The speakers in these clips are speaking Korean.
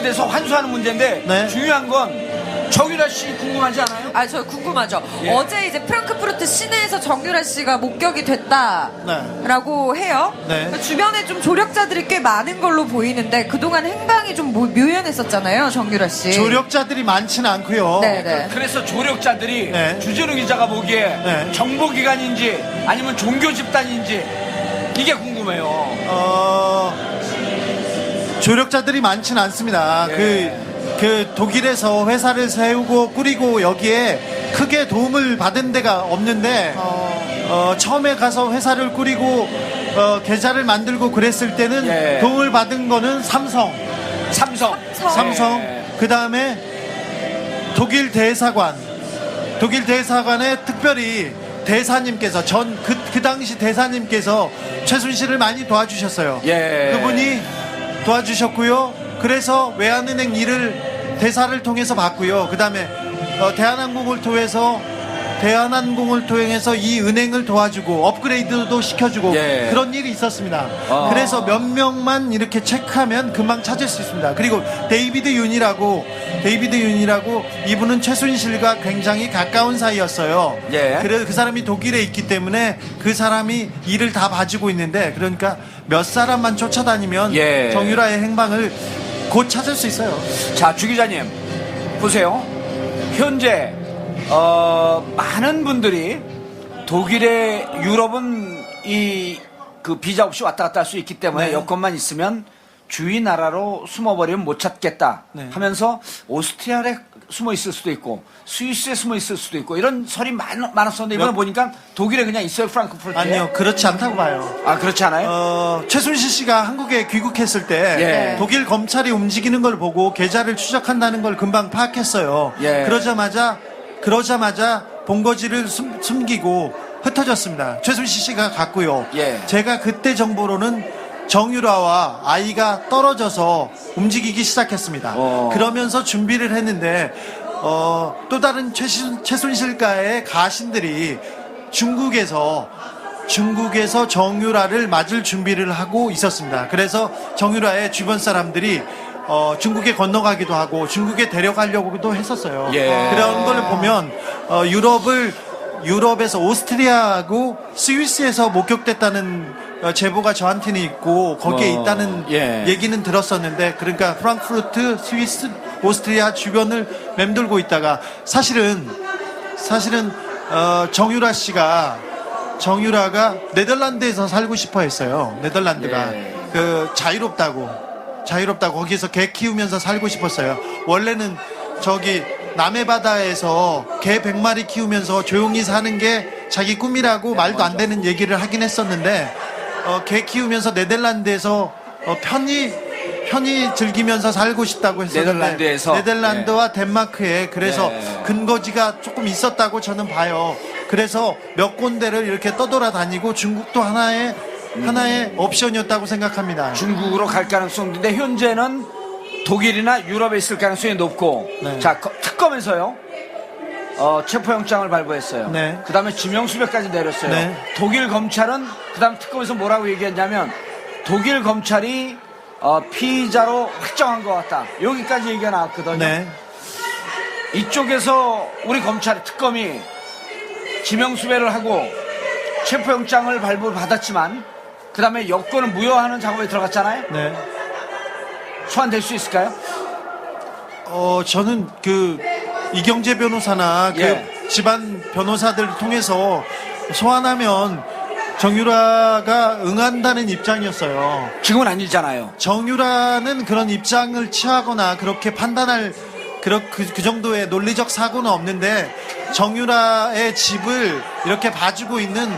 대해서 환수하는 문제인데 네. 중요한 건 정유라 씨 궁금하지 않아요? 아, 저 궁금하죠. 예. 어제 이제 프랑크푸르트 시내에서 정유라 씨가 목격이 됐다라고 네. 해요. 네. 그러니까 주변에 좀 조력자들이 꽤 많은 걸로 보이는데 그동안 행방이 좀 묘연했었잖아요, 정유라 씨. 조력자들이 많지는 않고요. 네네. 그래서 조력자들이 네. 주진우 기자가 보기에 네. 정보기관인지 아니면 종교 집단인지 이게 궁금해요. 조력자들이 많지는 않습니다. 예. 그 독일에서 회사를 세우고 꾸리고 여기에 크게 도움을 받은 데가 없는데 처음에 가서 회사를 꾸리고 계좌를 만들고 그랬을 때는 예. 도움을 받은 거는 삼성. 예. 그 다음에 독일 대사관에 특별히 대사님께서 그 당시 대사님께서 최순실을 많이 도와주셨어요. 예. 그분이 도와주셨고요. 그래서 외환은행 일을 대사를 통해서 봤고요. 그 다음에 대한항공을 통해서 이 은행을 도와주고 업그레이드도 시켜주고 예. 그런 일이 있었습니다. 그래서 몇 명만 이렇게 체크하면 금방 찾을 수 있습니다. 그리고 데이비드 윤이라고 이분은 최순실과 굉장히 가까운 사이였어요. 예. 그래서 그 사람이 독일에 있기 때문에 그 사람이 일을 다 봐주고 있는데 그러니까 몇 사람만 쫓아다니면 예. 정유라의 행방을 곧 찾을 수 있어요. 자, 주 기자님 보세요. 현재 많은 분들이 독일에 유럽은 그 비자 없이 왔다 갔다 할 수 있기 때문에 네. 여권만 있으면 주위 나라로 숨어버리면 못 찾겠다 네. 하면서 오스트리아에 숨어 있을 수도 있고 스위스에 숨어 있을 수도 있고 이런 설이 많았었는데 이번에 보니까 독일에 그냥 있어요. 프랑크푸르트에. 아니요, 그렇지 않다고 봐요. 아, 그렇지 않아요? 최순실 씨가 한국에 귀국했을 때 예. 독일 검찰이 움직이는 걸 보고 계좌를 추적한다는 걸 금방 파악했어요. 예. 그러자마자 본거지를 숨기고 흩어졌습니다. 최순실 씨가 갔고요. 예. 제가 그때 정보로는 정유라와 아이가 떨어져서 움직이기 시작했습니다. 그러면서 준비를 했는데 또 다른 최순실과의 가신들이 중국에서 정유라를 맞을 준비를 하고 있었습니다. 그래서 정유라의 주변 사람들이 중국에 건너가기도 하고 중국에 데려가려고도 했었어요. 예. 그런 걸 보면 유럽에서 오스트리아하고 스위스에서 목격됐다는 제보가 저한테는 있고 거기에 있다는 예. 얘기는 들었었는데 그러니까 프랑크푸르트, 스위스, 오스트리아 주변을 맴돌고 있다가 사실은 정유라가 네덜란드에서 살고 싶어 했어요. 네덜란드가 예. 그 자유롭다고 거기서 개 키우면서 살고 싶었어요. 원래는 저기 남해 바다에서 개 100마리 키우면서 조용히 사는 게 자기 꿈이라고 말도 안 되는 얘기를 하긴 했었는데 개 키우면서 네덜란드에서 편히 즐기면서 살고 싶다고 했었는데 네덜란드와 덴마크에 그래서 예. 근거지가 조금 있었다고 저는 봐요. 그래서 몇 군데를 이렇게 떠돌아다니고 중국도 하나의 옵션이었다고 생각합니다. 중국으로 갈 가능성인데 현재는 독일이나 유럽에 있을 가능성이 높고 네. 자 특검에서요 체포영장을 발부했어요. 네. 그 다음에 지명수배까지 내렸어요. 네. 독일 검찰은 그 다음 특검에서 뭐라고 얘기했냐면 독일 검찰이 피의자로 확정한 것 같다. 여기까지 얘기가 나왔거든요. 네. 이쪽에서 우리 검찰 특검이 지명수배를 하고 체포영장을 발부받았지만 그 다음에 여권을 무효화하는 작업에 들어갔잖아요. 네. 소환될 수 있을까요? 저는 이경재 변호사나 예. 집안 변호사들을 통해서 소환하면 정유라가 응한다는 입장이었어요. 지금은 아니잖아요. 정유라는 그런 입장을 취하거나 그렇게 판단할 그 정도의 논리적 사고는 없는데 정유라의 집을 이렇게 봐주고 있는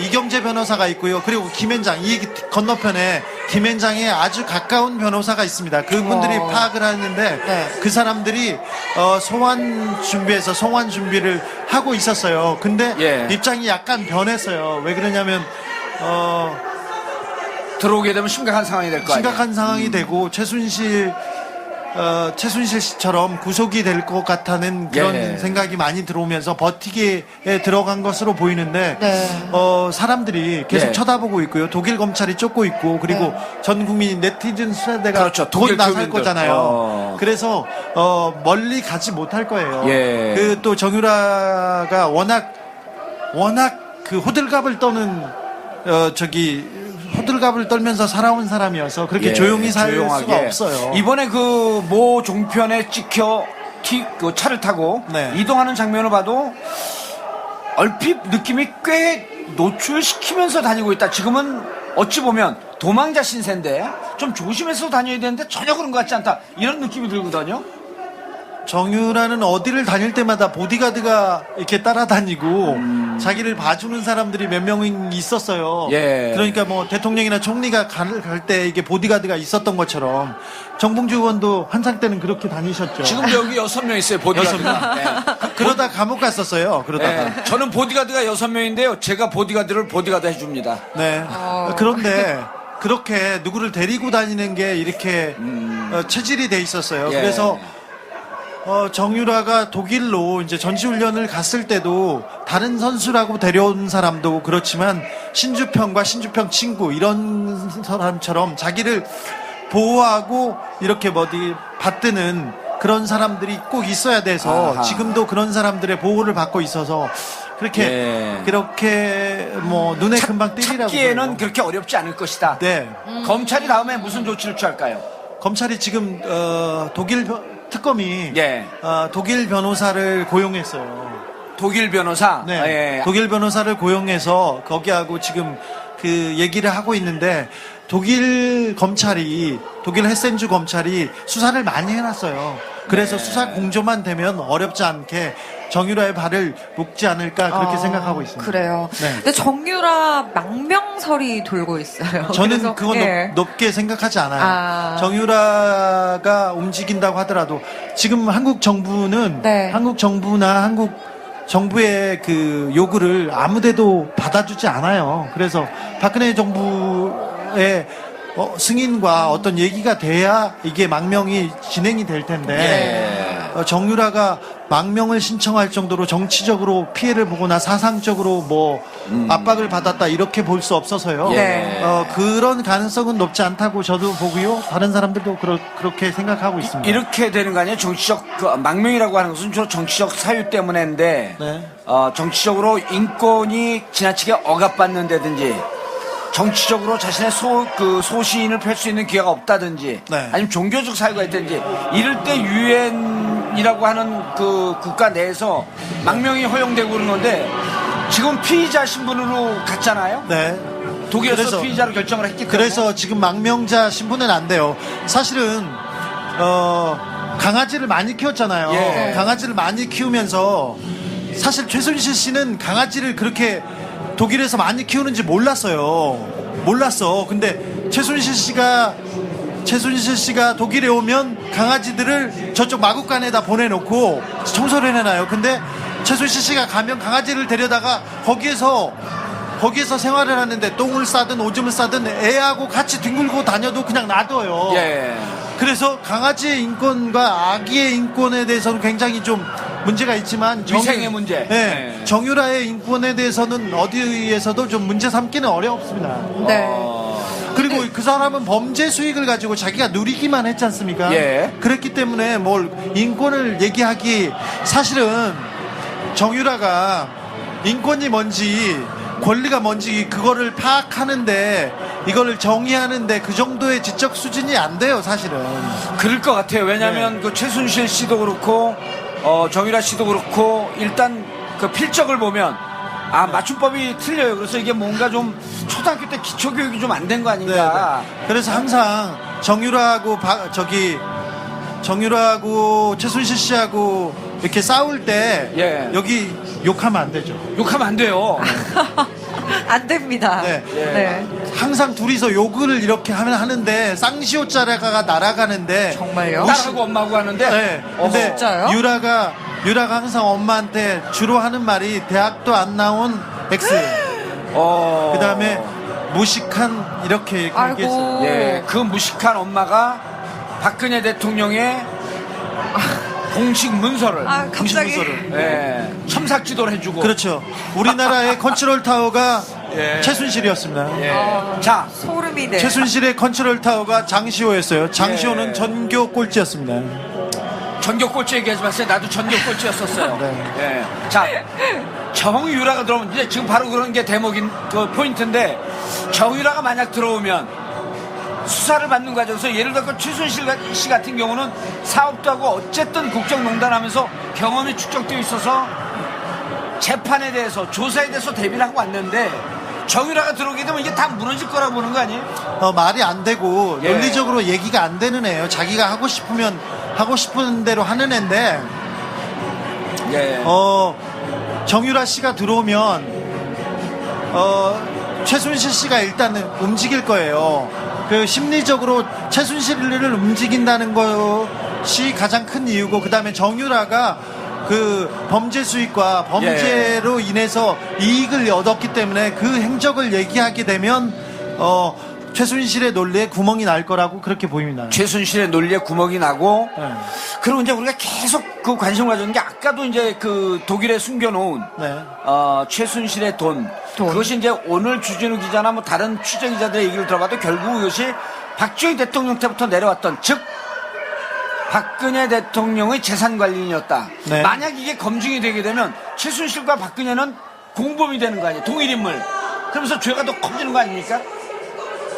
이경재 변호사가 있고요. 그리고 김앤장, 이 건너편에 김앤장에 아주 가까운 변호사가 있습니다. 그분들이 파악을 하는데 네. 그 사람들이 소환 준비를 하고 있었어요. 근데 예. 입장이 약간 변했어요. 왜 그러냐면 들어오게 되면 심각한 상황이 될 거 아니에요. 심각한 상황이 되고 최순실 최순실 씨처럼 구속이 될 것 같다는 그런 예. 생각이 많이 들어오면서 버티기에 들어간 것으로 보이는데 네. 사람들이 계속 예. 쳐다보고 있고요. 독일 검찰이 쫓고 있고 그리고 전 국민 네티즌 수사대가 그렇죠. 곧 독일 나설 교민들. 거잖아요. 그래서 멀리 가지 못할 거예요. 예. 그 또 정유라가 워낙 그 호들갑을 떠는 호들갑을 떨면서 살아온 사람이어서 그렇게 예, 조용히 살 조용하게. 수가 없어요. 이번에 그 모 종편에 찍혀 그 차를 타고 네. 이동하는 장면을 봐도 얼핏 느낌이 꽤 노출시키면서 다니고 있다. 지금은 어찌 보면 도망자 신세인데 좀 조심해서 다녀야 되는데 전혀 그런 것 같지 않다. 이런 느낌이 들거든요. 정유라는 어디를 다닐 때마다 보디가드가 이렇게 따라다니고 자기를 봐주는 사람들이 몇 명 있었어요. 예. 그러니까 뭐 대통령이나 총리가 갈 때 이게 보디가드가 있었던 것처럼 정봉주 의원도 한창 때는 그렇게 다니셨죠. 지금도 여기 6명 있어요. 보디가드가. 네. 그러다 감옥 갔었어요. 그러다가. 네. 저는 보디가드가 6명인데요. 제가 보디가드를 보디가드 해줍니다. 네. 그런데 그렇게 누구를 데리고 다니는 게 이렇게 체질이 돼 있었어요. 예. 그래서 정유라가 독일로 이제 전시훈련을 갔을 때도 다른 선수라고 데려온 사람도 그렇지만 신주평과 신주평 친구 이런 사람처럼 자기를 보호하고 이렇게 어디 받드는 그런 사람들이 꼭 있어야 돼서 아하. 지금도 그런 사람들의 보호를 받고 있어서 그렇게 뭐 눈에 금방 띄리라고 찾기에는 그래요. 그렇게 어렵지 않을 것이다. 네. 검찰이 다음에 무슨 조치를 취할까요? 검찰이 지금 독일 특검이 예. 독일 변호사를 고용했어요. 독일 변호사. 네. 예. 독일 변호사를 고용해서 거기하고 지금 그 얘기를 하고 있는데 독일 헤센주 검찰이 수사를 많이 해놨어요. 그래서 수사 공조만 되면 어렵지 않게 정유라의 발을 묶지 않을까 그렇게 생각하고 있습니다. 그래요. 네. 근데 정유라 망명설이 돌고 있어요. 저는 그래서, 그건 예. 높게 생각하지 않아요. 아. 정유라가 움직인다고 하더라도 지금 한국 정부는 네. 한국 정부나 한국 정부의 그 요구를 아무데도 받아주지 않아요. 그래서 박근혜 정부의 승인과 어떤 얘기가 돼야 이게 망명이 진행이 될 텐데 정유라가 망명을 신청할 정도로 정치적으로 피해를 보거나 사상적으로 뭐 압박을 받았다 이렇게 볼 수 없어서요. 네. 그런 가능성은 높지 않다고 저도 보고요. 다른 사람들도 그렇게 생각하고 있습니다. 이렇게 되는 거 아니에요? 정치적 그 망명이라고 하는 것은 주로 정치적 사유 때문인데 네. 정치적으로 인권이 지나치게 억압받는다든지 정치적으로 자신의 소신을 펼 수 있는 기회가 없다든지 네. 아니면 종교적 사유가 있다든지 이럴 때 유엔이라고 하는 그 국가 내에서 망명이 허용되고 그런 건데 지금 피의자 신분으로 갔잖아요. 네. 독일에서 그래서- 피의자로 결정을 했기 때문에 그래서 지금 망명자 신분은 안 돼요. 사실은 강아지를 많이 키웠잖아요. 예. 강아지를 많이 키우면서 사실 최순실 씨는 강아지를 그렇게 독일에서 많이 키우는지 몰랐어요. 근데 최순실 씨가 독일에 오면 강아지들을 저쪽 마국간에다 보내놓고 청소를 해놔요. 근데 최순실 씨가 가면 강아지를 데려다가 거기에서 생활을 하는데 똥을 싸든 오줌을 싸든 애하고 같이 뒹굴고 다녀도 그냥 놔둬요. 예. 그래서 강아지의 인권과 아기의 인권에 대해서는 굉장히 좀 문제가 있지만 위생의 문제. 네, 네. 정유라의 인권에 대해서는 어디에서도 좀 문제 삼기는 어렵습니다. 네. 그리고 그 사람은 범죄 수익을 가지고 자기가 누리기만 했지 않습니까? 예. 그랬기 때문에 뭘 인권을 얘기하기 사실은 정유라가 인권이 뭔지 권리가 뭔지 그거를 파악하는데 이거를 정의하는데 그 정도의 지적 수준이 안 돼요, 사실은. 그럴 것 같아요. 왜냐하면 네. 그 최순실 씨도 그렇고 정유라 씨도 그렇고 일단 그 필적을 보면 맞춤법이 틀려요. 그래서 이게 뭔가 좀 초등학교 때 기초 교육이 좀 안 된 거 아닌가. 네. 그래서 항상 정유라하고 최순실 씨하고 이렇게 싸울 때 예. 여기 욕하면 안 되죠. 욕하면 안 돼요. 안 됩니다. 네. 네. 항상 둘이서 욕을 이렇게 하는데 쌍시옷자라가 날아가는데 정말요? 딸하고 엄마하고 하는데. 네. 근데 진짜요? 유라가 항상 엄마한테 주로 하는 말이 대학도 안 나온 X. 그다음에 무식한 이렇게 아이고. 얘기했어요. 예, 그 무식한 엄마가 박근혜 대통령의 공식 문서를 갑자기. 첨삭 지도를 해주고. 그렇죠. 우리나라의 컨트롤 타워가 예. 최순실이었습니다. 예. 자, 소름이네. 최순실의 컨트롤 타워가 장시호였어요. 장시호는 예. 전교 꼴찌였습니다. 전교 꼴찌 얘기하지 마세요. 나도 전교 꼴찌였었어요. 네. 예. 자, 정유라가 들어오면 이제 지금 바로 그런 게 대목인 그 포인트인데, 정유라가 만약 들어오면 수사를 받는 과정에서 예를 들어 최순실 씨 같은 경우는 사업도 하고 어쨌든 국정농단하면서 경험이 축적되어 있어서 재판에 대해서 조사에 대해서 대비를 하고 왔는데, 정유라가 들어오게 되면 이게 다 무너질 거라 보는 거 아니에요? 말이 안 되고 예. 논리적으로 얘기가 안 되는 애예요. 자기가 하고 싶으면 하고 싶은 대로 하는 애인데 예. 정유라 씨가 들어오면 최순실 씨가 일단은 움직일 거예요. 그 심리적으로 최순실을 움직인다는 것이 가장 큰 이유고, 그 다음에 정유라가 그 범죄 수익과 범죄로 인해서 이익을 얻었기 때문에 그 행적을 얘기하게 되면 최순실의 논리에 구멍이 날 거라고 그렇게 보입니다. 최순실의 논리에 구멍이 나고, 네. 그리고 이제 우리가 계속 그 관심을 가졌는 게, 아까도 이제 그 독일에 숨겨놓은 네. 최순실의 돈. 그것이 이제 오늘 주진우 기자나 뭐 다른 취재 기자들의 얘기를 들어봐도 결국 이것이 박정희 대통령 때부터 내려왔던, 즉 박근혜 대통령의 재산 관리인이었다. 네. 만약 이게 검증이 되게 되면 최순실과 박근혜는 공범이 되는 거 아니에요? 동일 인물. 그러면서 죄가 더 커지는 거 아닙니까?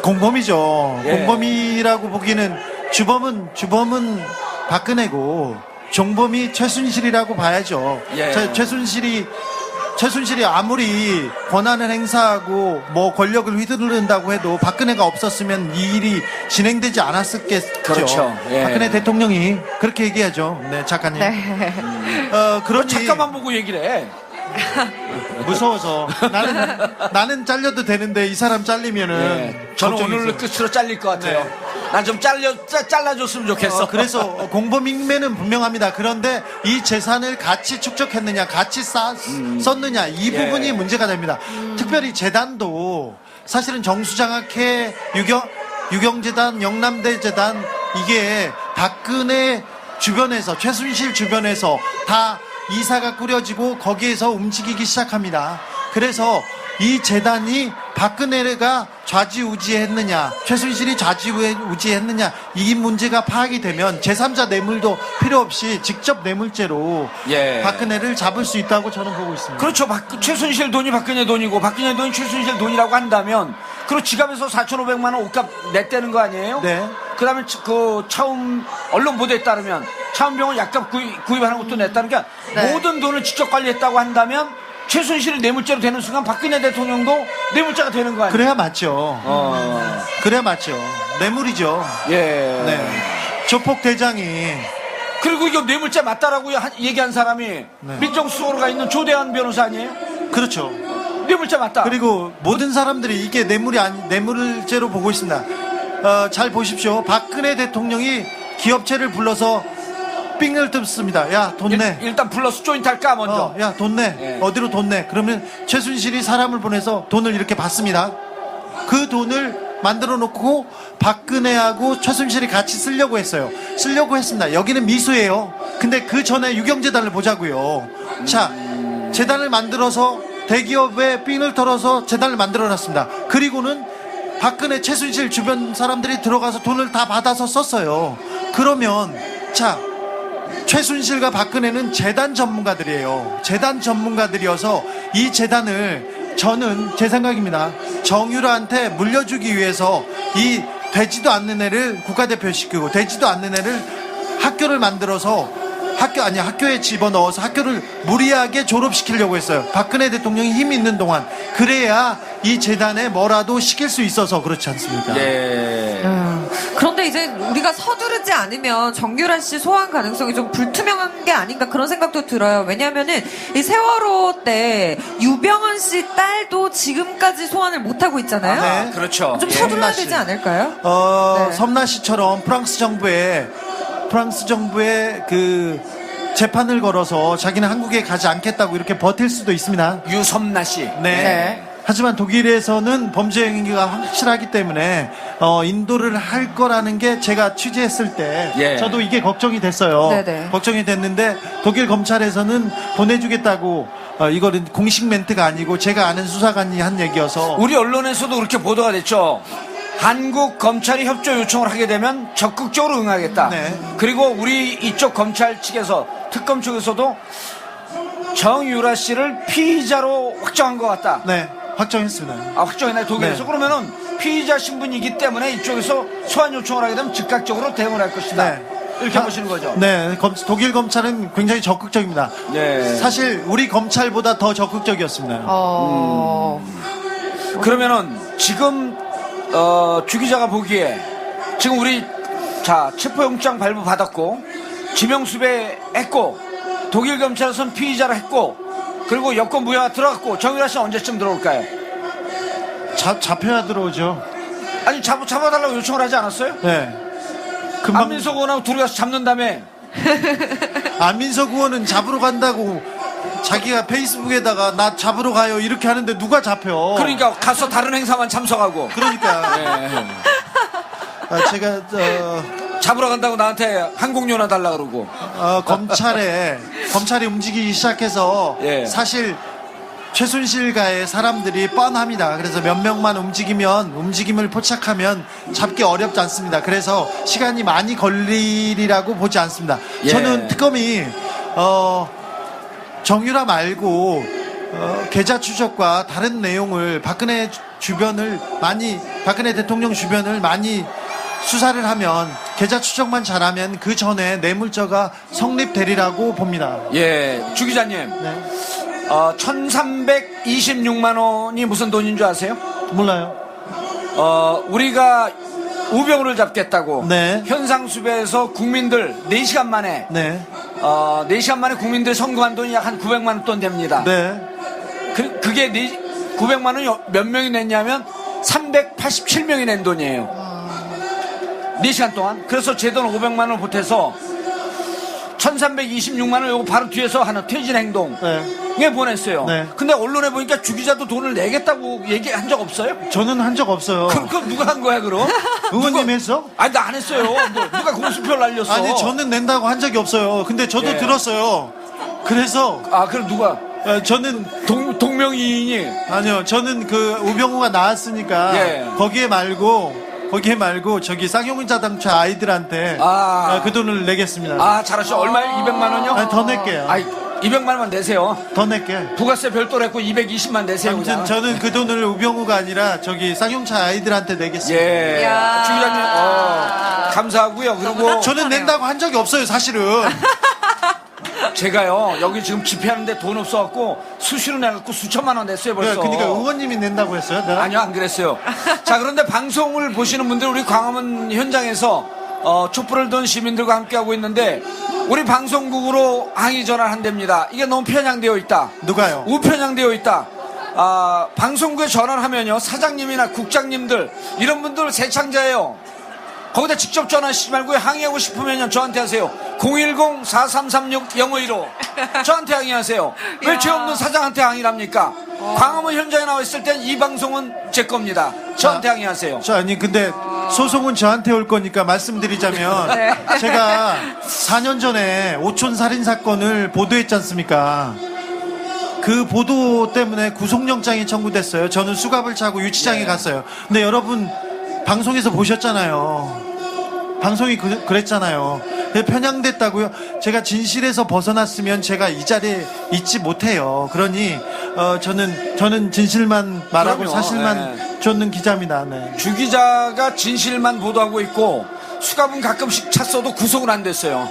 공범이죠. 예. 공범이라고 보기는 주범은 박근혜고 종범이 최순실이라고 봐야죠. 예. 최순실이 아무리 권한을 행사하고 뭐 권력을 휘두른다고 해도 박근혜가 없었으면 이 일이 진행되지 않았었겠죠. 그렇죠. 예. 박근혜 대통령이 그렇게 얘기하죠. 네, 작가님. 네. 그러니 잠깐만 보고 얘기를 해. 무서워서 나는 잘려도 되는데 이 사람 잘리면은 예. 저는 걱정이죠. 오늘 끝으로 잘릴 것 같아요. 네. 난 좀 잘라줬으면 좋겠어. 그래서 공범임매는 분명합니다. 그런데 이 재산을 같이 축적했느냐, 같이 썼느냐, 이 예. 부분이 문제가 됩니다. 특별히 재단도 사실은 정수장학회, 유경재단, 영남대재단, 이게 박근혜 주변에서, 최순실 주변에서 다 이사가 꾸려지고 거기에서 움직이기 시작합니다. 그래서 이 재단이 박근혜가 좌지우지했느냐, 최순실이 좌지우지했느냐, 이 문제가 파악이 되면 제3자 뇌물도 필요 없이 직접 뇌물죄로 예. 박근혜를 잡을 수 있다고 저는 보고 있습니다. 그렇죠. 최순실 돈이 박근혜 돈이고 박근혜 돈이 최순실 돈이라고 한다면, 그리고 지갑에서 4,500만 원 옷값 냈다는 거 아니에요? 네. 그다음에 그 차움 언론 보도에 따르면 차움병원 약값 구입하는 것도 냈다는 게, 네. 모든 돈을 직접 관리했다고 한다면 최순실이 뇌물죄로 되는 순간 박근혜 대통령도 뇌물죄가 되는 거 아니에요? 그래야 맞죠. 그래야 맞죠. 뇌물이죠. 예. 네. 조폭 대장이 그리고 이거 뇌물죄 맞다라고 얘기한 사람이 네. 민정수석으로 가 있는 조대한 변호사 아니에요? 그렇죠. 뇌물죄 맞다. 그리고 모든 사람들이 이게 뇌물죄로 보고 있습니다. 잘 보십시오. 박근혜 대통령이 기업체를 불러서 삥을 뜯습니다. 야, 돈 내. 일단 불러서 조인트 할까 먼저. 야, 돈 내. 예. 어디로 돈 내. 그러면 최순실이 사람을 보내서 돈을 이렇게 받습니다. 그 돈을 만들어 놓고 박근혜하고 최순실이 같이 쓰려고 했어요. 쓰려고 했습니다. 여기는 미수예요. 근데 그 전에 유경재단을 보자고요. 자, 재단을 만들어서 대기업에 삥을 털어서 재단을 만들어 놨습니다. 그리고는 박근혜, 최순실 주변 사람들이 들어가서 돈을 다 받아서 썼어요. 그러면 자, 최순실과 박근혜는 재단 전문가들이에요. 재단 전문가들이어서 이 재단을, 저는 제 생각입니다, 정유라한테 물려주기 위해서 이 되지도 않는 애를 국가대표 시키고 되지도 않는 애를 학교를 만들어서 학교에 집어넣어서 학교를 무리하게 졸업시키려고 했어요. 박근혜 대통령이 힘이 있는 동안. 그래야 이 재단에 뭐라도 시킬 수 있어서 그렇지 않습니까? 예. 그런데 이제 우리가 서두르지 않으면 정유라 씨 소환 가능성이 좀 불투명한 게 아닌가 그런 생각도 들어요. 왜냐하면은 이 세월호 때 유병헌 씨 딸도 지금까지 소환을 못 하고 있잖아요. 네. 그렇죠. 좀 예. 서둘러야 섬나 씨. 되지 않을까요? 네. 섬나 씨처럼 프랑스 정부에 그 재판을 걸어서 자기는 한국에 가지 않겠다고 이렇게 버틸 수도 있습니다. 유섬나 씨. 네. 네. 하지만 독일에서는 범죄 행위가 확실하기 때문에 인도를 할 거라는 게 제가 취재했을 때 예. 저도 이게 걱정이 됐어요. 네네. 걱정이 됐는데 독일 검찰에서는 보내주겠다고 이거는 공식 멘트가 아니고 제가 아는 수사관이 한 얘기여서 우리 언론에서도 그렇게 보도가 됐죠. 한국 검찰이 협조 요청을 하게 되면 적극적으로 응하겠다. 네. 그리고 우리 이쪽 검찰 측에서 특검 쪽에서도 정유라 씨를 피의자로 확정한 것 같다. 네, 확정했습니다. 아, 확정했나요? 독일에서? 네. 그러면은 피의자 신분이기 때문에 이쪽에서 소환 요청을 하게 되면 즉각적으로 대응을 할 것이다. 네. 이렇게 보시는 거죠. 네, 독일 검찰은 굉장히 적극적입니다. 네. 사실 우리 검찰보다 더 적극적이었습니다. 그러면은 지금 주 기자가 보기에 지금 우리 체포영장 발부 받았고 지명수배 했고 독일 검찰에서는 피의자를 했고 그리고 여권 무효가 들어갔고 정유라 씨는 언제쯤 들어올까요? 잡혀야 들어오죠. 아니 잡아달라고 요청을 하지 않았어요? 네. 금방 안민석 의원하고 둘이 가서 잡는 다음에 안민석 의원은 잡으러 간다고 자기가 페이스북에다가 나 잡으러 가요 이렇게 하는데 누가 잡혀? 그러니까 가서 다른 행사만 참석하고 그러니까 네. 제가 잡으러 간다고 나한테 항공료나 달라 그러고 검찰이 움직이기 시작해서 예. 사실 최순실가의 사람들이 뻔합니다. 그래서 몇 명만 움직임을 포착하면 잡기 어렵지 않습니다. 그래서 시간이 많이 걸리리라고 보지 않습니다. 예. 저는 특검이 정유라 말고 계좌 추적과 다른 내용을 박근혜 대통령 주변을 많이 수사를 하면 계좌 추적만 잘하면 그 전에 뇌물죄가 성립되리라고 봅니다. 예, 주 기자님. 네. 1326만 원이 무슨 돈인 줄 아세요? 몰라요. 우리가 우병우를 잡겠다고 네. 현상수배에서 국민들 4시간 만에 네. 4시간 만에 국민들 선거한 돈이 약 한 900만 원 됩니다. 네. 그게 900만 원이 몇 명이 냈냐면 387명이 낸 돈이에요. 4시간 동안. 그래서 제 돈 500만 원을 보태서 1326만 원 요거 바로 뒤에서 하는 퇴진 행동. 네. 예, 보냈어요. 네. 근데 언론에 보니까 주 기자도 돈을 내겠다고 얘기한 적 없어요? 저는 한 적 없어요. 그럼 누가 한 거야, 그럼? 의원님 했어? 아니, 나 안 했어요. 누가 공수표를 날렸어? 아니, 저는 낸다고 한 적이 없어요. 근데 저도 예. 들었어요. 그래서 그럼 누가? 저는 동명이인이? 아니요. 저는 그 우병우가 나왔으니까 예. 거기에 말고 저기 쌍용인 자동차 아이들한테 그 돈을 내겠습니다. 잘하셔. 얼마요? 200만 원이요? 아니, 더 낼게요. 200만 원만 내세요. 더 낼게. 부가세 별도로 했고 220만 내세요. 아무튼 그냥. 저는 그 돈을 우병우가 아니라 저기 쌍용차 아이들한테 내겠습니다. 예. 이야. 주 기자님, 감사하고요. 그리고 저는 낸다고 한 적이 없어요, 사실은. 제가요, 여기 지금 집회하는데 돈 없어갖고 수시로 내갖고 수천만 원 냈어요, 벌써. 그러니까 의원님이 낸다고 했어요. 내가? 아니요, 안 그랬어요. 자, 그런데 방송을 보시는 분들, 우리 광화문 현장에서 촛불을 든 시민들과 함께하고 있는데, 우리 방송국으로 항의 전화를 한답니다. 이게 너무 편향되어 있다. 누가요? 우편향되어 있다. 방송국에 전화를 하면요, 사장님이나 국장님들, 이런 분들 새창자예요. 거기다 직접 전화하시지 말고 항의하고 싶으면 저한테 하세요. 010-4336-0515 저한테 항의하세요. 왜 죄 없는 사장한테 항의를 합니까? 광화문 현장에 나와 있을 땐 이 방송은 제 겁니다. 저한테 항의하세요. 아니 근데 소송은 저한테 올 거니까 말씀드리자면 제가 4년 전에 오촌 살인 사건을 보도했지 않습니까? 그 보도 때문에 구속영장이 청구됐어요. 저는 수갑을 차고 유치장에 갔어요. 근데 여러분 방송에서 보셨잖아요. 방송이 그랬잖아요. 편향됐다고요. 제가 진실에서 벗어났으면 제가 이 자리에 있지 못해요. 그러니 저는 진실만 말하고 그럼요. 사실만 쫓는 기자입니다. 네. 주 기자가 진실만 보도하고 있고 수갑은 가끔씩 찼어도 구속은 안 됐어요.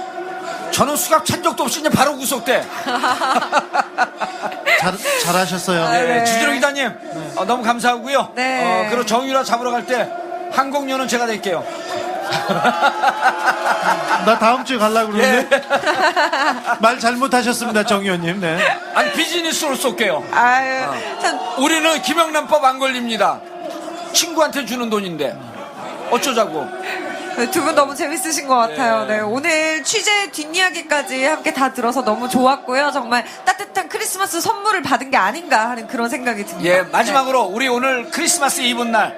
저는 수갑 찬 적도 없이 그냥 바로 구속돼. 잘하셨어요. 네, 주진호 기자님 너무 감사하고요. 네. 그리고 정유라 잡으러 갈 때 항공료는 제가 낼게요. 나 다음 주에 가려고 그러는데 말 잘못하셨습니다, 정 의원님. 네. 아니 비즈니스로 쏠게요. 참. 우리는 김영란법 안 걸립니다. 친구한테 주는 돈인데 어쩌자고. 두 분 너무 재밌으신 것 같아요. 네. 네, 오늘 취재 뒷이야기까지 함께 다 들어서 너무 좋았고요. 정말 따뜻한 크리스마스 선물을 받은 게 아닌가 하는 그런 생각이 듭니다. 예, 마지막으로 우리 오늘 크리스마스 이브 날,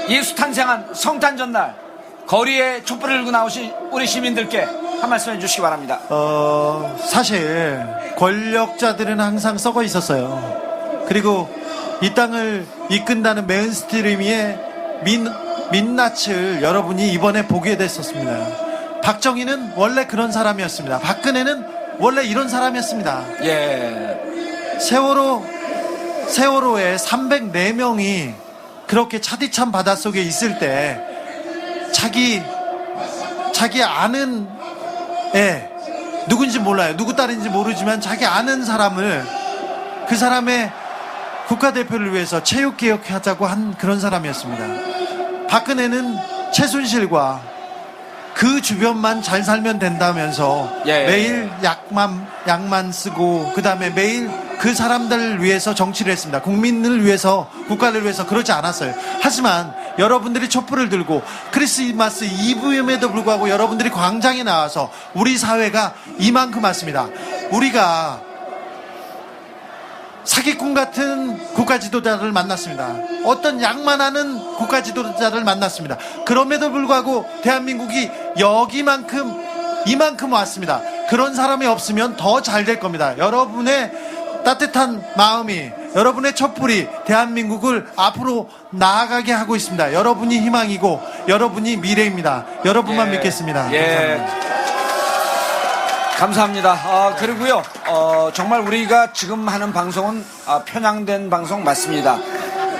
예수 탄생한 성탄절 날, 거리에 촛불을 들고 나오신 우리 시민들께 한 말씀 해주시기 바랍니다. 사실 권력자들은 항상 썩어 있었어요. 그리고 이 땅을 이끈다는 메인스트리미의 민낯을 여러분이 이번에 보게 됐었습니다. 박정희는 원래 그런 사람이었습니다. 박근혜는 원래 이런 사람이었습니다. 예. 세월호에 304명이 그렇게 차디찬 바닷속에 있을 때 자기 아는 애, 누군지 몰라요. 누구 딸인지 모르지만 자기 아는 사람을, 그 사람의 국가대표를 위해서 체육개혁하자고 한 그런 사람이었습니다. 박근혜는 최순실과 그 주변만 잘 살면 된다면서 예. 매일 약만 쓰고 그 다음에 매일 그 사람들을 위해서 정치를 했습니다. 국민을 위해서, 국가를 위해서 그러지 않았어요. 하지만 여러분들이 촛불을 들고 크리스마스 이브임에도 불구하고 여러분들이 광장에 나와서 우리 사회가 이만큼 왔습니다. 우리가 사기꾼 같은 국가지도자를 만났습니다. 어떤 양만하는 국가지도자를 만났습니다. 그럼에도 불구하고 대한민국이 이만큼 왔습니다. 그런 사람이 없으면 더 잘 될 겁니다. 여러분의 따뜻한 마음이, 여러분의 촛불이 대한민국을 앞으로 나아가게 하고 있습니다. 여러분이 희망이고 여러분이 미래입니다. 여러분만 믿겠습니다. 예. 감사합니다. 그리고요, 정말 우리가 지금 하는 방송은 편향된 방송 맞습니다.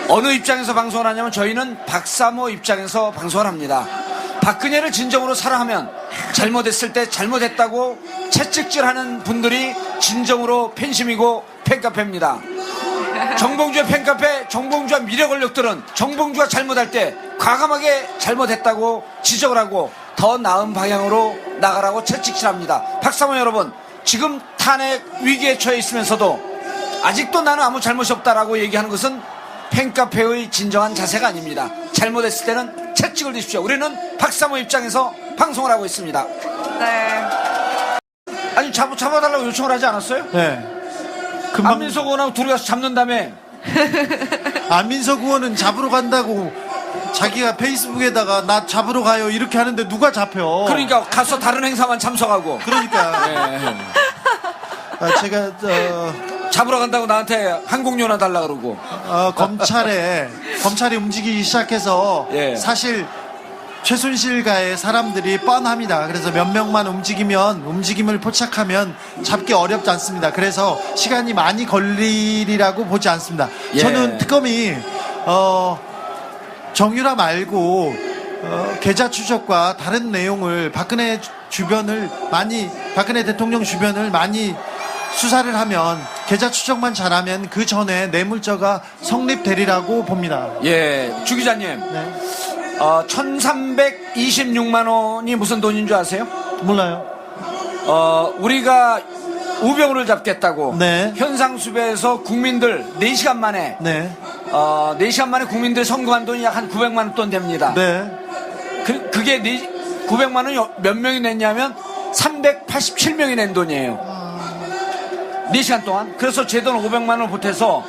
어느 입장에서 방송을 하냐면 저희는 박사모 입장에서 방송을 합니다. 박근혜를 진정으로 사랑하면 잘못했을 때 잘못했다고 채찍질하는 분들이 진정으로 팬심이고 팬카페입니다. 정봉주의 팬카페, 정봉주와 미래 권력들은 정봉주가 잘못할 때 과감하게 잘못했다고 지적을 하고 더 나은 방향으로 나가라고 채찍질합니다. 박사모 여러분, 지금 탄핵 위기에 처해 있으면서도 아직도 나는 아무 잘못이 없다라고 얘기하는 것은 팬카페의 진정한 자세가 아닙니다. 잘못했을 때는 채찍을 드십시오. 우리는 박사모 입장에서 방송을 하고 있습니다. 네. 아니, 잡아달라고 요청을 하지 않았어요? 네. 금방 안민석 의원하고 둘이 가서 잡는 다음에 안민석 의원은 잡으러 간다고 자기가 페이스북에다가 나 잡으러 가요 이렇게 하는데 누가 잡혀? 그러니까 가서 다른 행사만 참석하고 그러니까 예. 제가 잡으러 간다고 나한테 항공료나 달라 그러고 검찰이 움직이기 시작해서 예. 사실 최순실가의 사람들이 뻔합니다. 그래서 몇 명만 움직임을 포착하면 잡기 어렵지 않습니다. 그래서 시간이 많이 걸리리라고 보지 않습니다. 예. 저는 특검이 정유라 말고 계좌 추적과 다른 내용을 박근혜 대통령 주변을 많이 수사를 하면, 계좌 추적만 잘하면 그 전에 뇌물죄가 성립되리라고 봅니다. 예, 주 기자님, 네. 1326만 원이 무슨 돈인 줄 아세요? 몰라요. 우리가 우병우를 잡겠다고 네. 현상수배에서 국민들 4시간 만에 네. 4시간 만에 국민들 선거한 돈이 약 한 900만 원 됩니다. 네. 그게 900만 원이 몇 명이 냈냐면 387명이 낸 돈이에요. 4시간 동안. 그래서 제 돈 500만 원을 보태서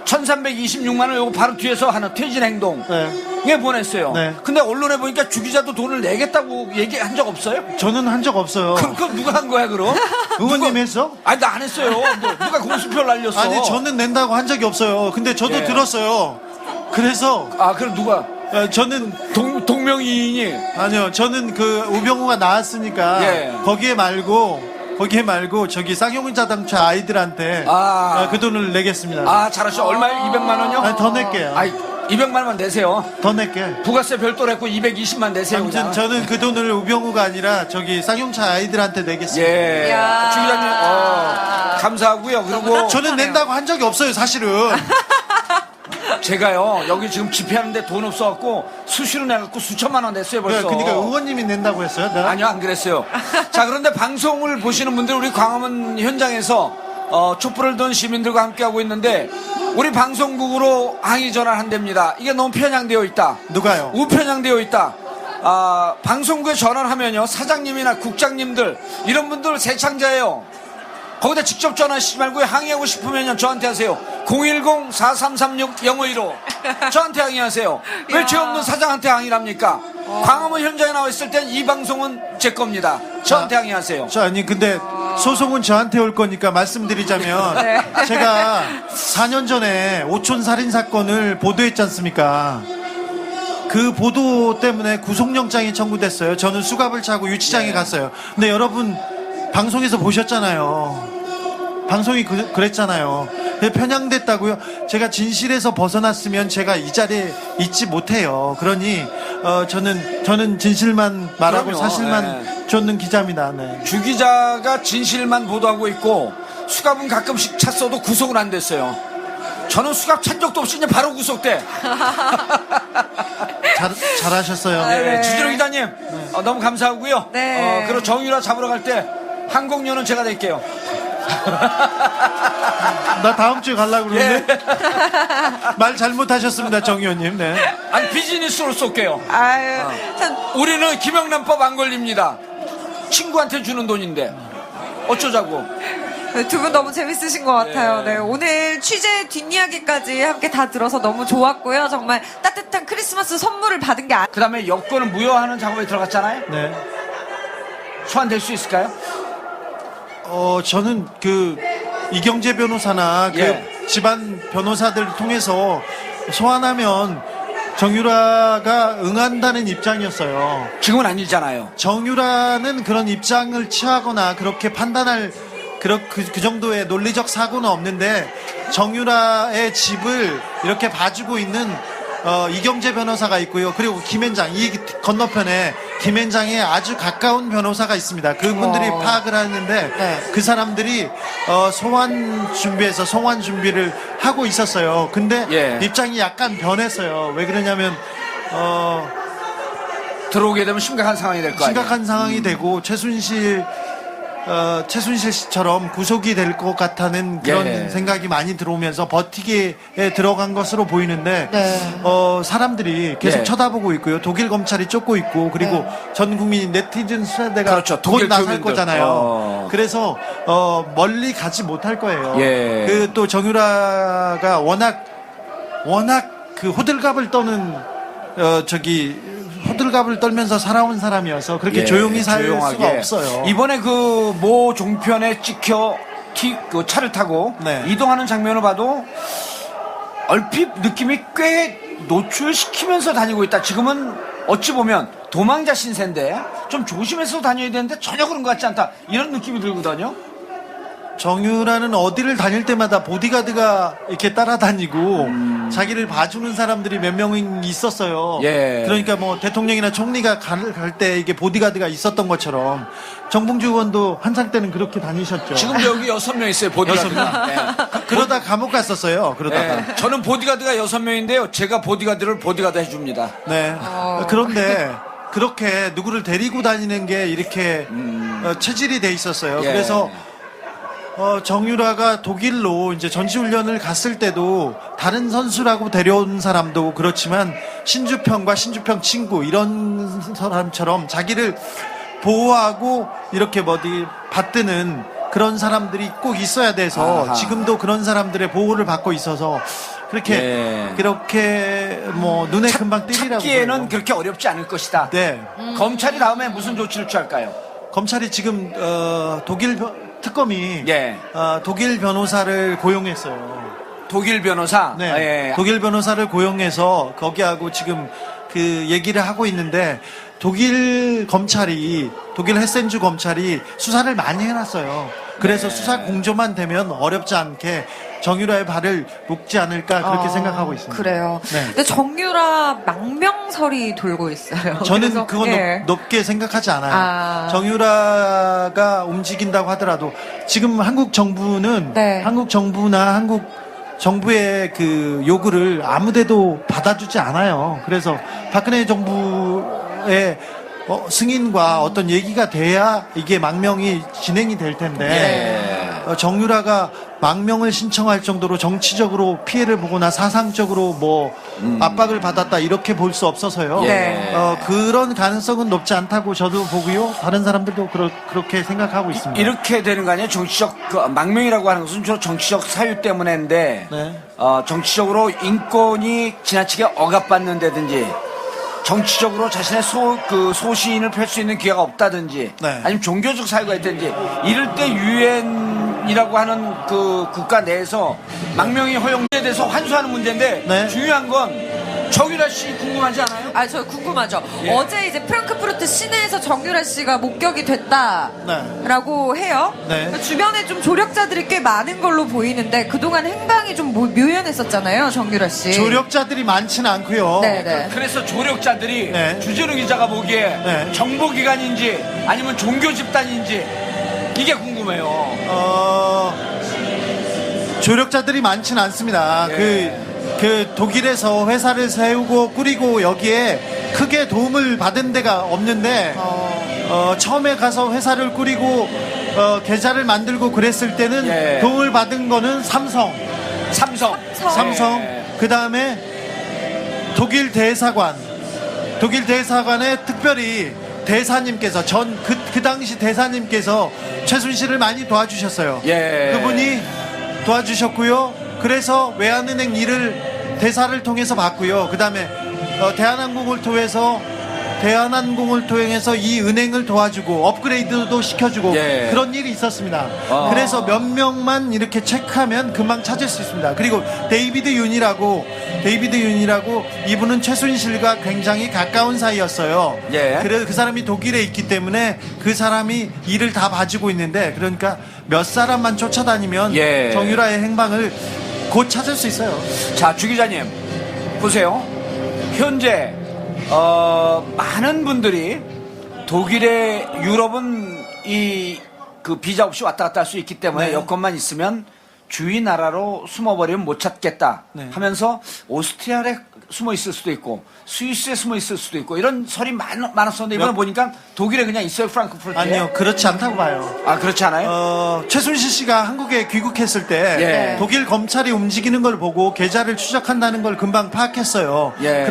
1326만 원 요거 바로 뒤에서 하는 퇴진 행동. 네. 예, 보냈어요. 네. 근데 언론에 보니까 주 기자도 돈을 내겠다고 얘기한 적 없어요? 저는 한 적 없어요. 그럼 누가 한 거야, 그럼? 의원님 했어? 아니, 나 안 했어요. 누가 공수표를 날렸어? 아니, 저는 낸다고 한 적이 없어요. 근데 저도 예. 들었어요. 그래서 그럼 누가? 저는 동명이인이? 아니요. 저는 그 우병우가 나왔으니까 예. 거기에 말고 저기 쌍용자동차 아이들한테 그 돈을 내겠습니다. 잘하셔. 얼마요? 200만 원이요? 아니, 더 낼게요. 200만 원만 내세요. 더 낼게. 부가세 별도로 했고 220만 내세요. 아무튼 그냥. 저는 그 돈을 우병우가 아니라 저기 쌍용차 아이들한테 내겠습니다. 예. 이야. 주 기자님, 감사하고요. 그리고 저는 낸다고 한 적이 없어요, 사실은. 제가요, 여기 지금 집회하는데 돈 없어갖고 수시로 내갖고 수천만 원 냈어요, 벌써. 그러니까 의원님이 낸다고 했어요, 내가? 아니요, 안 그랬어요. 자, 그런데 방송을 보시는 분들, 우리 광화문 현장에서 촛불을 든 시민들과 함께하고 있는데, 우리 방송국으로 항의 전화를 한답니다. 이게 너무 편향되어 있다. 누가요? 우편향되어 있다. 방송국에 전화를 하면요, 사장님이나 국장님들 이런 분들 새창자예요. 거기다 직접 전화하시지 말고 항의하고 싶으면 저한테 하세요. 010-4336-0515 저한테 항의하세요. 왜 죄 없는 사장한테 항의를 합니까? 광화문 현장에 나와 있을 땐 이 방송은 제 겁니다. 저한테 항의하세요. 아니 근데 소송은 저한테 올 거니까 말씀드리자면 네. 제가 4년 전에 오촌 살인 사건을 보도했지 않습니까? 그 보도 때문에 구속영장이 청구됐어요. 저는 수갑을 차고 유치장에 갔어요. 근데 여러분 방송에서 보셨잖아요. 방송이 그랬잖아요. 편향됐다고요. 제가 진실에서 벗어났으면 제가 이 자리에 있지 못해요. 그러니 저는 진실만 말하고 그럼요. 사실만 쫓는 기자입니다. 네. 주 기자가 진실만 보도하고 있고 수갑은 가끔씩 찼어도 구속은 안 됐어요. 저는 수갑 찬 적도 없이 그냥 바로 구속돼. 잘하셨어요. 네, 주진우 기자님 너무 감사하고요. 네. 그리고 정유라 잡으러 갈 때 항공료는 제가 낼게요. 나 다음 주에 가려고 그러는데 예. 말 잘못하셨습니다, 정 의원님. 네. 아니 비즈니스로 쏠게요. 아유, 참. 우리는 김영란법 안 걸립니다. 친구한테 주는 돈인데 어쩌자고. 두 분 너무 재밌으신 것 같아요. 네. 네, 오늘 취재 뒷이야기까지 함께 다 들어서 너무 좋았고요. 정말 따뜻한 크리스마스 선물을 받은 게 그 다음에 여권을 무효하는 작업에 들어갔잖아요. 네. 소환될 수 있을까요? 저는 이경재 변호사나 예. 집안 변호사들 통해서 소환하면 정유라가 응한다는 입장이었어요. 지금은 아니잖아요. 정유라는 그런 입장을 취하거나 그렇게 판단할 그 정도의 논리적 사고는 없는데 정유라의 집을 이렇게 봐주고 있는 이경재 변호사가 있고요. 그리고 김앤장, 이 건너편에 김앤장에 아주 가까운 변호사가 있습니다. 그분들이 파악을 하는데 네. 그 사람들이 소환 준비를 하고 있었어요. 근데 예. 입장이 약간 변했어요. 왜 그러냐면 들어오게 되면 심각한 상황이 될 거 아니에요. 심각한 상황이 되고 최순실 씨처럼 구속이 될 것 같다는 그런 예. 생각이 많이 들어오면서 버티기에 들어간 것으로 보이는데 네. 사람들이 계속 예. 쳐다보고 있고요. 독일 검찰이 쫓고 있고 그리고 전 국민 네티즌 세대가 그렇죠. 곧 독일 나설 교민들. 거잖아요. 그래서 멀리 가지 못할 거예요. 예. 또 정유라가 워낙 그 호들갑을 떠는 호들갑을 떨면서 살아온 사람이어서 그렇게 예, 조용히 살 조용하게. 수가 없어요. 이번에 그 모 종편에 찍혀 그 차를 타고 네. 이동하는 장면을 봐도 얼핏 느낌이 꽤 노출시키면서 다니고 있다. 지금은 어찌 보면 도망자 신세인데 좀 조심해서 다녀야 되는데 전혀 그런 것 같지 않다. 이런 느낌이 들거든요. 정유라는 어디를 다닐 때마다 보디가드가 이렇게 따라다니고 자기를 봐주는 사람들이 몇 명 있었어요. 예. 그러니까 뭐 대통령이나 총리가 갈 때 이게 보디가드가 있었던 것처럼 정봉주 의원도 한창 때는 그렇게 다니셨죠. 지금도 여기 6명 있어요, 보디가드가. 네. 그러다 감옥 갔었어요. 그러다가. 네. 저는 보디가드가 6명인데요. 제가 보디가드를 보디가드 해줍니다. 네. 그런데 그렇게 누구를 데리고 다니는 게 이렇게 체질이 돼 있었어요. 예. 그래서 정유라가 독일로 이제 전시훈련을 갔을 때도 다른 선수라고 데려온 사람도 그렇지만 신주평과 신주평 친구 이런 사람처럼 자기를 보호하고 이렇게 어디 받드는 그런 사람들이 꼭 있어야 돼서 아하. 지금도 그런 사람들의 보호를 받고 있어서 그렇게 뭐 눈에 금방 띄리라고 찾기에는 그래요. 그렇게 어렵지 않을 것이다. 네. 검찰이 다음에 무슨 조치를 취할까요? 검찰이 지금 독일 특검이 예. 독일 변호사를 고용했어요. 독일 변호사. 네. 예. 독일 변호사를 고용해서 거기하고 지금 그 얘기를 하고 있는데 독일 헤센주 검찰이 수사를 많이 해놨어요. 그래서 네. 수사 공조만 되면 어렵지 않게 정유라의 발을 묶지 않을까 그렇게 생각하고 있습니다. 그래요. 네. 근데 정유라 망명설이 돌고 있어요. 저는 그래서, 그거 예. 높게 생각하지 않아요. 아. 정유라가 움직인다고 하더라도 지금 한국 정부는 네. 한국 정부나 한국 정부의 그 요구를 아무데도 받아주지 않아요. 그래서 박근혜 정부의 승인과 어떤 얘기가 돼야 이게 망명이 진행이 될 텐데 예. 정유라가 망명을 신청할 정도로 정치적으로 피해를 보거나 사상적으로 뭐 압박을 받았다 이렇게 볼 수 없어서요. 네. 그런 가능성은 높지 않다고 저도 보고요. 다른 사람들도 그렇게 생각하고 있습니다. 이렇게 되는 거 아니에요? 정치적 망명이라고 하는 것은 주로 정치적 사유 때문인데 네. 정치적으로 인권이 지나치게 억압받는다든지 정치적으로 자신의 소신을 펼 수 있는 기회가 없다든지 네. 아니면 종교적 사유가 있든지 이럴 때 유엔이라고 하는 그 국가 내에서 망명이 허용에 대해서 환수하는 문제인데 네. 중요한 건 정유라 씨 궁금하지 않아요? 아, 저 궁금하죠. 예. 어제 이제 프랑크푸르트 시내에서 정유라 씨가 목격이 됐다라고 해요. 네. 주변에 좀 조력자들이 꽤 많은 걸로 보이는데 그동안 행방이 좀 묘연했었잖아요, 정유라 씨. 조력자들이 많지는 않고요. 네네. 그래서 조력자들이 네. 주진우 기자가 보기에 네. 정보기관인지 아니면 종교 집단인지 이게 궁금해요. 조력자들이 많지는 않습니다. 예. 그 독일에서 회사를 세우고 꾸리고 여기에 크게 도움을 받은 데가 없는데 처음에 가서 회사를 꾸리고 계좌를 만들고 그랬을 때는 예. 도움을 받은 거는 삼성, 삼성. 그 다음에 독일 대사관에 특별히 대사님께서 그 당시 대사님께서 최순실을 많이 도와주셨어요. 예. 그분이 도와주셨고요. 그래서 외환은행 일을 대사를 통해서 봤고요. 그 다음에 대한항공을 통해서 이 은행을 도와주고 업그레이드도 시켜주고 예. 그런 일이 있었습니다. 그래서 몇 명만 이렇게 체크하면 금방 찾을 수 있습니다. 그리고 데이비드 윤이라고 이분은 최순실과 굉장히 가까운 사이였어요. 예. 그래서 그 사람이 독일에 있기 때문에 그 사람이 일을 다 봐주고 있는데 그러니까 몇 사람만 쫓아다니면 예. 정유라의 행방을 곧 찾을 수 있어요. 자, 주 기자님 보세요. 현재 많은 분들이 독일의 유럽은 그 비자 없이 왔다 갔다 할 수 있기 때문에 네. 여권만 있으면 주위 나라로 숨어버리면 못 찾겠다 네. 하면서 오스트리아에 숨어 있을 수도 있고 스위스에 숨어 있을 수도 있고 이런 설이 많았었는데 이번에 보니까 독일에 그냥 있어요. 프랑크푸르트에. 아니요, 그렇지 않다고 봐요. 아, 그렇지 않아요? 최순실 씨가 한국에 귀국했을 때 예. 독일 검찰이 움직이는 걸 보고 계좌를 추적한다는 걸 금방 파악했어요. 예.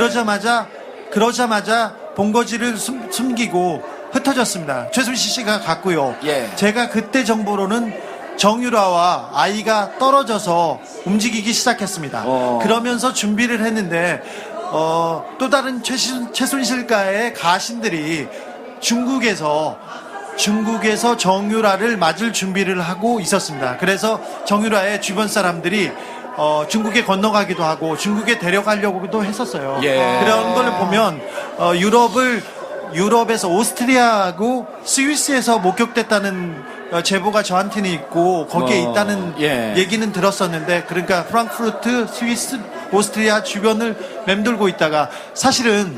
그러자마자 본거지를 숨기고 흩어졌습니다. 최순실 씨가 갔고요. 예. 제가 그때 정보로는 정유라와 아이가 떨어져서 움직이기 시작했습니다. 그러면서 준비를 했는데 또 다른 최순실가의 가신들이 중국에서 정유라를 맞을 준비를 하고 있었습니다. 그래서 정유라의 주변 사람들이 중국에 건너가기도 하고 중국에 데려가려고도 했었어요. 예. 그런 걸 보면 유럽에서 오스트리아하고 스위스에서 목격됐다는 제보가 저한테는 있고 거기에 있다는 예. 얘기는 들었었는데 그러니까 프랑크푸르트, 스위스, 오스트리아 주변을 맴돌고 있다가 사실은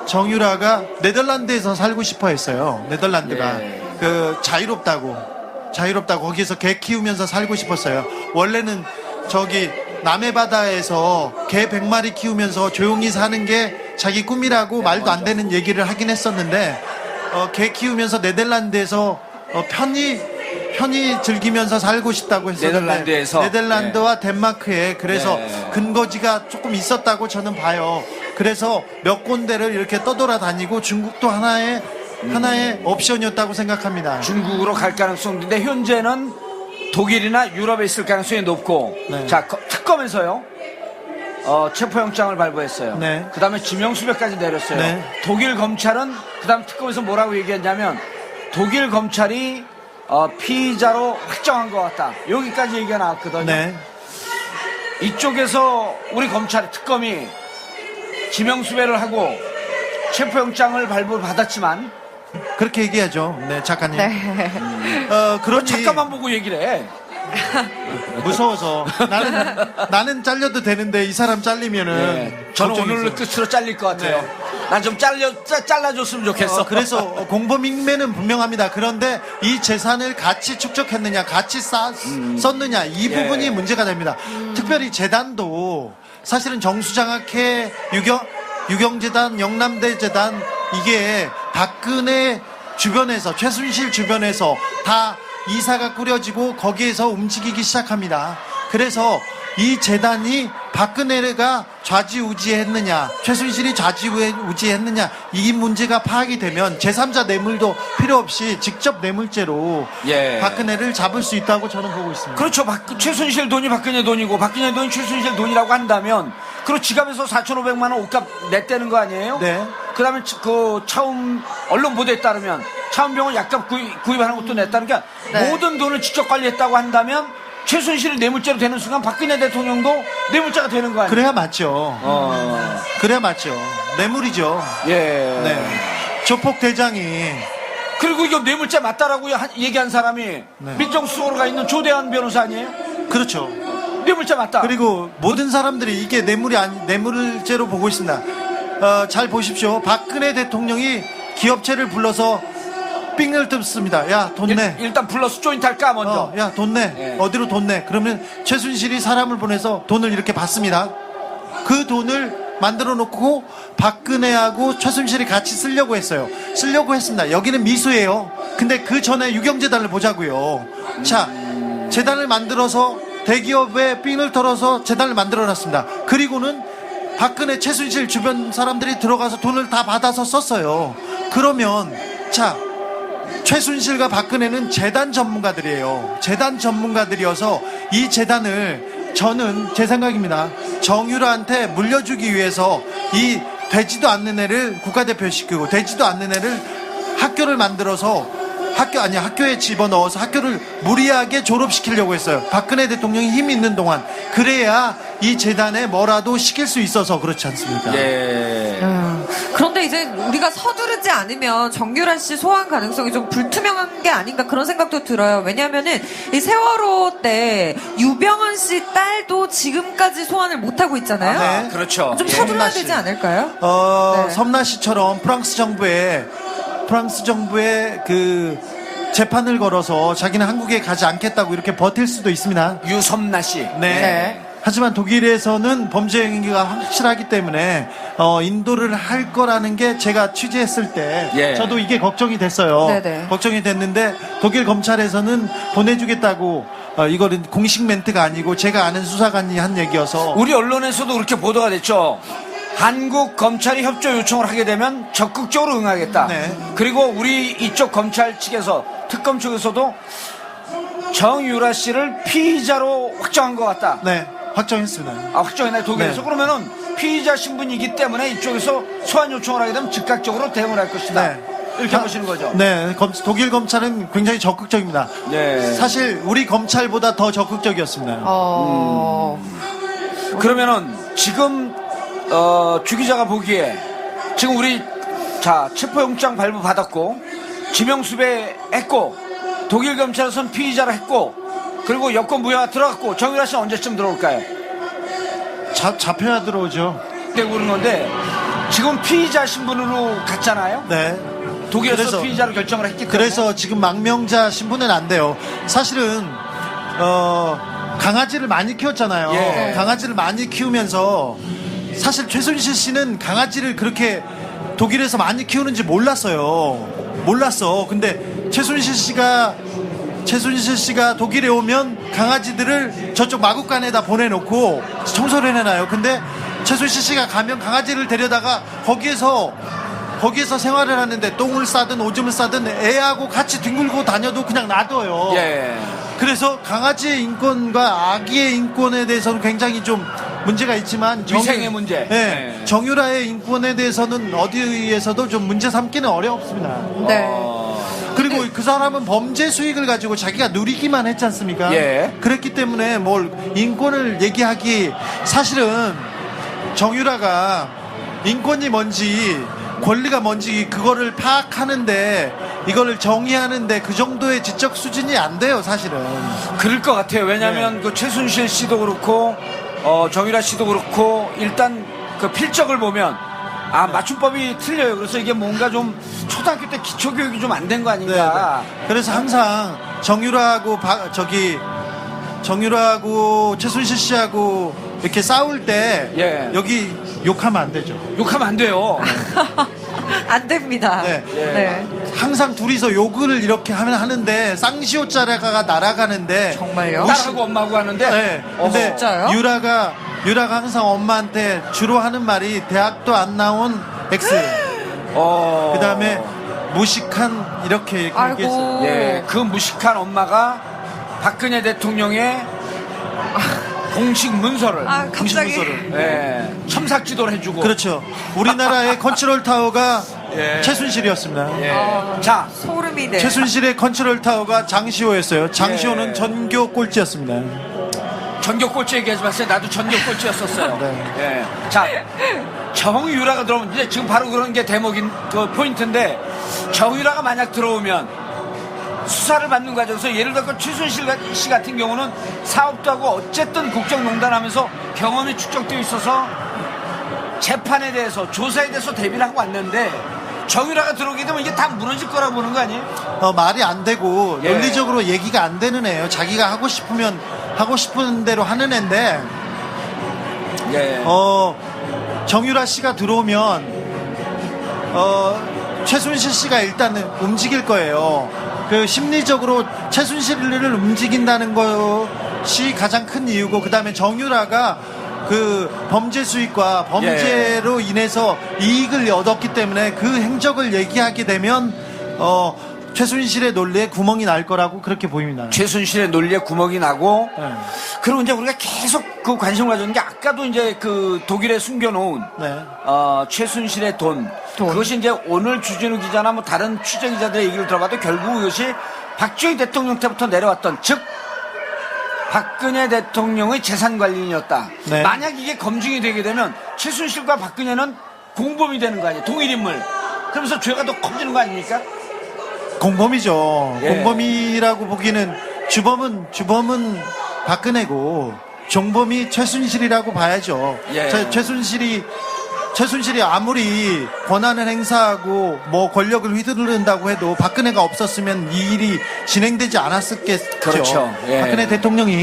정유라가 네덜란드에서 살고 싶어 했어요. 네덜란드가 예. 그 자유롭다고 거기서 개 키우면서 살고 싶었어요. 원래는 저기 남해 바다에서 개 100마리 키우면서 조용히 사는 게 자기 꿈이라고 말도 안 되는 얘기를 하긴 했었는데 개 키우면서 네덜란드에서 편히 즐기면서 살고 싶다고 했었는데 네덜란드와 덴마크에 그래서 네. 근거지가 조금 있었다고 저는 봐요. 그래서 몇 군데를 이렇게 떠돌아다니고 중국도 하나의 옵션이었다고 생각합니다. 중국으로 갈 가능성인데 현재는 독일이나 유럽에 있을 가능성이 높고 네. 자 특검에서요 체포영장을 발부했어요. 네. 그 다음에 지명수배까지 내렸어요. 네. 독일 검찰은 그 다음 특검에서 뭐라고 얘기했냐면 독일 검찰이 피의자로 확정한 것 같다. 여기까지 얘기가 나왔거든요. 네. 이쪽에서 우리 검찰 특검이 지명수배를 하고 체포영장을 발부받았지만 그렇게 얘기하죠. 네, 작가님. 네. 그러니 잠깐만 보고 얘기를 해. 무서워서 나는 잘려도 되는데 이 사람 잘리면은 저는 걱정이 오늘 있어요. 끝으로 잘릴 것 같아요. 네. 난 좀 잘라줬으면 좋겠어. 그래서 공범인매는 분명합니다. 그런데 이 재산을 같이 축적했느냐, 같이 썼느냐 이 예. 부분이 문제가 됩니다. 특별히 재단도 사실은 정수장학회 유경재단, 영남대 재단 이게 박근혜 주변에서, 최순실 주변에서 다 이사가 꾸려지고 거기에서 움직이기 시작합니다. 그래서 이 재단이 박근혜가 좌지우지했느냐, 최순실이 좌지우지했느냐, 이 문제가 파악이 되면 제3자 뇌물도 필요 없이 직접 뇌물죄로 예. 박근혜를 잡을 수 있다고 저는 보고 있습니다. 그렇죠. 최순실 돈이 박근혜 돈이고 박근혜 돈이 최순실 돈이라고 한다면 그리고 지갑에서 4,500만 원 옷값 냈다는 거 아니에요? 네. 그다음에 그 차움 언론 보도에 따르면 차움병원 약값 구입하는 것도 냈다는 게 네. 모든 돈을 직접 관리했다고 한다면 최순실이 뇌물죄로 되는 순간 박근혜 대통령도 뇌물죄가 되는 거 아니에요? 그래야 맞죠. 그래야 맞죠. 뇌물이죠. 예. 네. 조폭 대장이 그리고 이거 뇌물죄 맞다라고 얘기한 사람이 네. 민정수석으로 가 있는 조대한 변호사 아니에요? 그렇죠. 뇌물죄 맞다. 그리고 모든 사람들이 이게 뇌물죄로 보고 있습니다. 잘 보십시오. 박근혜 대통령이 기업체를 불러서 삥을 뜯습니다. 야, 돈 내. 일단 불러서 조인트 할까 먼저. 야, 돈 내. 예. 어디로 돈 내. 그러면 최순실이 사람을 보내서 돈을 이렇게 받습니다. 그 돈을 만들어 놓고 박근혜하고 최순실이 같이 쓰려고 했어요. 쓰려고 했습니다. 여기는 미수예요. 근데 그 전에 유경재단을 보자고요. 자, 재단을 만들어서 대기업에 삥을 털어서 재단을 만들어 놨습니다. 그리고는 박근혜 최순실 주변 사람들이 들어가서 돈을 다 받아서 썼어요. 그러면 자, 최순실과 박근혜는 재단 전문가들이에요. 재단 전문가들이어서 이 재단을 저는 제 생각입니다. 정유라한테 물려주기 위해서 이 되지도 않는 애를 국가대표 시키고 되지도 않는 애를 학교를 만들어서 학교에 집어넣어서 학교를 무리하게 졸업시키려고 했어요. 박근혜 대통령이 힘이 있는 동안. 그래야 이 재단에 뭐라도 시킬 수 있어서 그렇지 않습니까? 예. 그런데 이제 우리가 서두르지 않으면 정유란 씨 소환 가능성이 좀 불투명한 게 아닌가 그런 생각도 들어요. 왜냐하면은 이 세월호 때 유병헌 씨 딸도 지금까지 소환을 못 하고 있잖아요. 네. 그렇죠. 좀 예. 서둘러야 되지 않을까요? 네. 섬나 씨처럼 프랑스 정부의 그 재판을 걸어서 자기는 한국에 가지 않겠다고 이렇게 버틸 수도 있습니다. 유섬나 씨. 네. 네. 하지만 독일에서는 범죄 행위가 확실하기 때문에 인도를 할 거라는 게 제가 취재했을 때 예. 저도 이게 걱정이 됐어요. 네네. 걱정이 됐는데 독일 검찰에서는 보내주겠다고 이거는 공식 멘트가 아니고 제가 아는 수사관이 한 얘기여서 우리 언론에서도 그렇게 보도가 됐죠. 한국 검찰이 협조 요청을 하게 되면 적극적으로 응하겠다. 네. 그리고 우리 이쪽 검찰 측에서 특검 측에서도 정유라 씨를 피의자로 확정한 것 같다. 네, 확정했습니다. 아, 확정했나요? 독일에서? 네. 그러면은 피의자 신분이기 때문에 이쪽에서 소환 요청을 하게 되면 즉각적으로 대응을 할 것이다. 네. 이렇게 보시는 거죠. 네, 독일 검찰은 굉장히 적극적입니다. 네. 사실 우리 검찰보다 더 적극적이었습니다. 그러면은 지금 주 기자가 보기에 지금 우리 체포영장 발부 받았고 지명수배 했고 독일 검찰에서는 피의자를 했고 그리고 여권 무효가 들어갔고 정유라 씨는 언제쯤 들어올까요? 잡혀야 들어오죠. 되고 그런 건데 지금 피의자 신분으로 갔잖아요. 네. 독일에서 그래서- 피의자로 결정을 했기 때문에 그래서 지금 망명자 신분은 안 돼요. 사실은 강아지를 많이 키웠잖아요. 예. 강아지를 많이 키우면서 사실 최순실 씨는 강아지를 그렇게 독일에서 많이 키우는지 몰랐어요. 근데 최순실 씨가 독일에 오면 강아지들을 저쪽 마국간에다 보내놓고 청소를 해놔요. 근데 최순실 씨가 가면 강아지를 데려다가 거기에서 생활을 하는데 똥을 싸든 오줌을 싸든 애하고 같이 뒹굴고 다녀도 그냥 놔둬요. 예. 그래서 강아지의 인권과 아기의 인권에 대해서는 굉장히 좀 문제가 있지만 위생의 문제. 네, 네. 정유라의 인권에 대해서는 어디에서도 좀 문제 삼기는 어렵습니다. 네. 그리고 그 사람은 범죄 수익을 가지고 자기가 누리기만 했지 않습니까? 예. 그랬기 때문에 뭘 인권을 얘기하기 사실은 정유라가 인권이 뭔지 권리가 뭔지 그거를 파악하는데 이거를 정의하는데 그 정도의 지적 수준이 안 돼요, 사실은. 그럴 것 같아요. 왜냐하면 네. 그 최순실 씨도 그렇고 정유라 씨도 그렇고 일단 그 필적을 보면 맞춤법이 틀려요. 그래서 이게 뭔가 좀 초등학교 때 기초 교육이 좀 안 된 거 아닌가. 그래서 항상 정유라하고 최순실 씨하고 이렇게 싸울 때 예. 여기 욕하면 안 되죠. 욕하면 안 돼요. 안 됩니다. 네. 네. 항상 둘이서 욕을 이렇게 하는데 쌍시옷자라가 날아가는데 정말요? 딸하고 엄마하고 하는데 네. 근데 진짜요? 유라가 항상 엄마한테 주로 하는 말이 대학도 안 나온 X. 그다음에 무식한 이렇게 아이고. 얘기했어요. 예, 그 무식한 엄마가 박근혜 대통령의 공식 문서를 아, 갑자기. 예, 첨삭 지도를 해주고 그렇죠. 우리나라의 컨트롤 타워가 예. 최순실이었습니다. 예. 자, 소름이 네. 최순실의 컨트롤 타워가 장시호였어요. 장시호는 예. 전교 꼴찌였습니다. 전격 꼴찌 얘기하지 마세요. 나도 전격 꼴찌였었어요. 네. 예. 자, 정유라가 들어오면 이제 지금 바로 그런 게 대목인 그 포인트인데 정유라가 만약 들어오면 수사를 받는 과정에서 예를 들어 최순실 씨 같은 경우는 사업도 하고 어쨌든 국정농단하면서 경험이 축적되어 있어서 재판에 대해서 조사에 대해서 대비를 하고 왔는데 정유라가 들어오게 되면 이게 다 무너질 거라고 보는 거 아니에요? 말이 안 되고 예. 논리적으로 얘기가 안 되는 애예요. 자기가 하고 싶으면 하고 싶은 대로 하는 애인데 예. 정유라 씨가 들어오면 최순실 씨가 일단은 움직일 거예요. 그 심리적으로 최순실을 움직인다는 것이 가장 큰 이유고, 그 다음에 정유라가 그 범죄 수익과 범죄로 인해서 이익을 얻었기 때문에 그 행적을 얘기하게 되면 최순실의 논리에 구멍이 날 거라고 그렇게 보입니다. 최순실의 논리에 구멍이 나고 네. 그리고 이제 우리가 계속 그 관심을 가졌는 게 아까도 이제 그 독일에 숨겨놓은 네. 최순실의 돈. 그것이 이제 오늘 주진우 기자나 뭐 다른 취재 기자들의 얘기를 들어봐도 결국 이것이 박정희 대통령 때부터 내려왔던, 즉 박근혜 대통령의 재산관리인이었다. 네. 만약 이게 검증이 되게 되면 최순실과 박근혜는 공범이 되는 거 아니에요? 동일인물. 그러면서 죄가 더 커지는 거 아닙니까? 공범이죠. 예. 공범이라고 보기는 주범은 박근혜고 종범이 최순실이라고 봐야죠. 예. 최순실이 아무리 권한을 행사하고 뭐 권력을 휘두른다고 해도 박근혜가 없었으면 이 일이 진행되지 않았었겠죠. 그렇죠. 예. 박근혜 대통령이